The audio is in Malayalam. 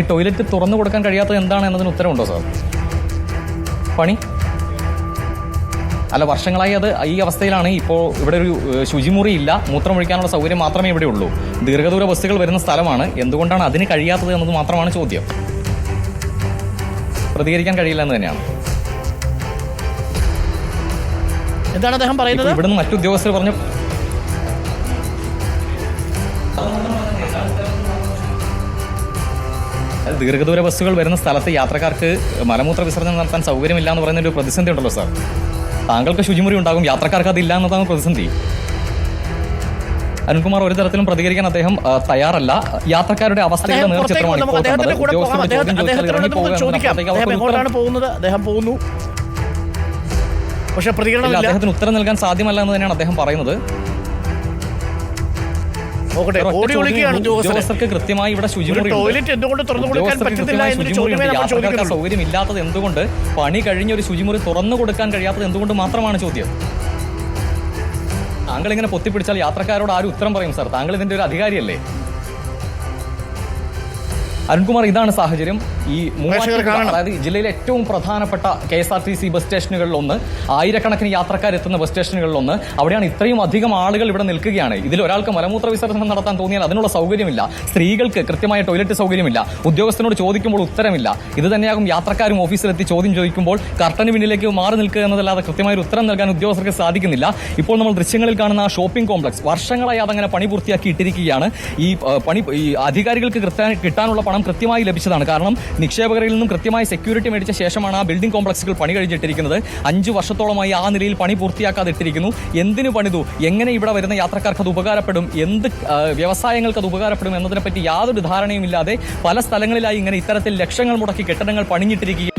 ഈ ടോയ്ലറ്റ് തുറന്നു കൊടുക്കാൻ കഴിയാത്തത് എന്താണ് എന്നതിന് ഉത്തരവുണ്ടോ സാർ? പണി അല്ല, വർഷങ്ങളായി അത് ഈ അവസ്ഥയിലാണ്. ഇപ്പോൾ ഇവിടെ ഒരു ശുചിമുറി ഇല്ല, മൂത്രമൊഴിക്കാനുള്ള സൗകര്യം മാത്രമേ ഇവിടെ ഉള്ളൂ. ദീർഘദൂര ബസ്സുകൾ വരുന്ന സ്ഥലമാണ്. എന്തുകൊണ്ടാണ് അതിന് കഴിയാത്തത് എന്നത് മാത്രമാണ് ചോദ്യം. പ്രതികരിക്കാൻ കഴിയില്ല എന്ന് തന്നെയാണ്. എന്താണ് അദ്ദേഹം പറയുന്നത്? ഇവിടുന്ന് മറ്റു ഉദ്യോഗസ്ഥർ പറഞ്ഞു ദീർഘദൂര ബസ്സുകൾ വരുന്ന സ്ഥലത്ത് യാത്രക്കാർക്ക് മലമൂത്ര വിസർജനം നടത്താൻ സൗകര്യമില്ല എന്ന് പറയുന്ന ഒരു പ്രതിസന്ധി ഉണ്ടല്ലോ സാർ. താങ്കൾക്ക് ശുചിമുറി ഉണ്ടാകും, യാത്രക്കാർക്ക് അതില്ല എന്നതാണ് പ്രതിസന്ധി. അരുൺകുമാർ ഒരു തരത്തിലും പ്രതികരിക്കാൻ അദ്ദേഹം തയ്യാറല്ല. യാത്രക്കാരുടെ അവസ്ഥയുടെ നേർചിത്രമാണ് ഇപ്പോൾ കണ്ടത്. അദ്ദേഹം പോകുന്നു, പക്ഷേ പ്രതികരണം അദ്ദേഹത്തിന് ഉത്തരം നൽകാൻ സാധ്യമല്ല എന്ന് തന്നെയാണ് അദ്ദേഹം പറയുന്നത്. ഉദ്യോഗസ്ഥർക്ക് കൃത്യമായി ഇവിടെ ശുചിമുറി സൗകര്യമില്ലാത്തത് എന്തുകൊണ്ട്, പണി കഴിഞ്ഞ ഒരു ശുചിമുറി തുറന്നു കൊടുക്കാൻ കഴിയാത്തത് എന്തുകൊണ്ട് മാത്രമാണ് ചോദ്യം. താങ്കൾ ഇങ്ങനെ പൊത്തിപ്പിടിച്ചാൽ യാത്രക്കാരോട് ആരും ഉത്തരം പറയും സാർ? താങ്കൾ ഇതിന്റെ ഒരു അധികാരിയല്ലേ? അരുൺകുമാർ, ഇതാണ് സാഹചര്യം. ഈ അതായത് ജില്ലയിലെ ഏറ്റവും പ്രധാനപ്പെട്ട KSRTC ബസ് സ്റ്റേഷനുകളിലൊന്ന്, ആയിരക്കണക്കിന് യാത്രക്കാരെത്തുന്ന ബസ് സ്റ്റേഷനുകളിലൊന്ന്, അവിടെയാണ് ഇത്രയും അധികം ആളുകൾ ഇവിടെ നിൽക്കുകയാണ്. ഇതിൽ ഒരാൾക്ക് മലമൂത്ര വിസർജനം നടത്താൻ തോന്നിയാൽ അതിനുള്ള സൗകര്യമില്ല. സ്ത്രീകൾക്ക് കൃത്യമായ ടോയ്ലറ്റ് സൗകര്യമില്ല. ഉദ്യോഗസ്ഥനോട് ചോദിക്കുമ്പോൾ ഉത്തരമില്ല. ഇത് തന്നെയാകും യാത്രക്കാരും ഓഫീസിലെത്തി ചോദ്യം ചോദിക്കുമ്പോൾ കർട്ടന് പിന്നിലേക്ക് മാറി നിൽക്കുക എന്നതല്ലാതെ കൃത്യമായ ഒരു ഉത്തരം നൽകാൻ ഉദ്യോഗസ്ഥർക്ക് സാധിക്കുന്നില്ല. ഇപ്പോൾ നമ്മൾ ദൃശ്യങ്ങളിൽ കാണുന്ന ആ ഷോപ്പിംഗ് കോംപ്ലക്സ് വർഷങ്ങളായി അതങ്ങനെ പണി പൂർത്തിയാക്കി ഇട്ടിരിക്കുകയാണ്. ഈ അധികാരികൾക്ക് കിട്ടാനുള്ള പണം കൃത്യമായി ലഭിച്ചതാണ്. കാരണം നിക്ഷേപകരിൽ നിന്നും കൃത്യമായി സെക്യൂരിറ്റി മേടിച്ച ശേഷമാണ് ആ ബിൽഡിംഗ് കോംപ്ലക്സുകൾ പണി കഴിഞ്ഞിട്ടിരിക്കുന്നത്. 5 വർഷത്തോളമായി ആ നിലയിൽ പണി പൂർത്തിയാക്കാതെ ഇട്ടിരിക്കുന്നു. എന്തിനു പണിതു, എങ്ങനെ ഇവിടെ വരുന്ന യാത്രക്കാർക്ക് അത് ഉപകാരപ്പെടും, എന്ത് വ്യവസായങ്ങൾക്ക് അത് ഉപകാരപ്പെടും എന്നതിനെപ്പറ്റി യാതൊരു ധാരണയുമില്ലാതെ പല സ്ഥലങ്ങളിലായി ഇങ്ങനെ ഇത്തരത്തിൽ ലക്ഷങ്ങൾ മുടക്കി കെട്ടിടങ്ങൾ പണിഞ്ഞിട്ടിരിക്കുക.